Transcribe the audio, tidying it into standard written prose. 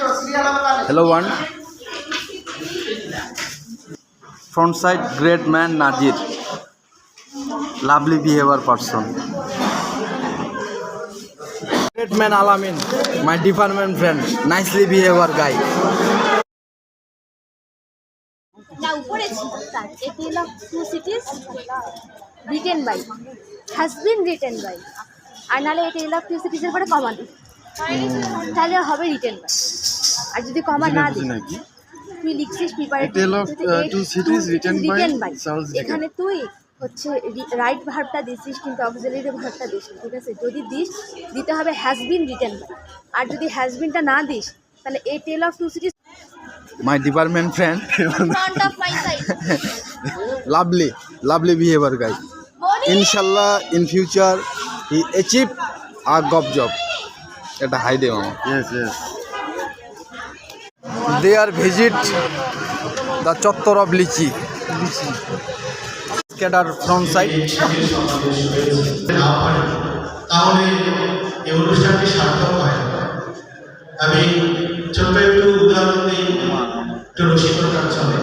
Hello one. Front side great man Najir. Lovely behavior person. Great man Alamin. My department friend. Nicely behavior guy. Now what is that? A tale of two cities written by. Has been written by. আর নাহলে এই tale of two সিটিজের পরে কমা দিই তাহলে হবে written by আর যদি কমা না দিই তুই লিখছিস tale of two cities written by এখানে তুই হচ্ছে রাইট ভার্বটা দিছিস কিন্তু অক্সিলারি ভার্বটা দিস ঠিক আছে যদি দিস দিতে হবে হ্যাজ বিন রিটেন বাই আর যদি হ্যাজ বিনটা না দিস তাহলে এই tale of two cities my department friend front of my side lovely behavior guy inshallah in future he achieve a gov job eta high day mama Yes. they are visit the chottor of lichi scatter front side তাহলে এই অনুষ্ঠানটি সার্থক হয় আমি ছোট্ট একটু উদাহরণ দিই একটু রসিকতার ছলে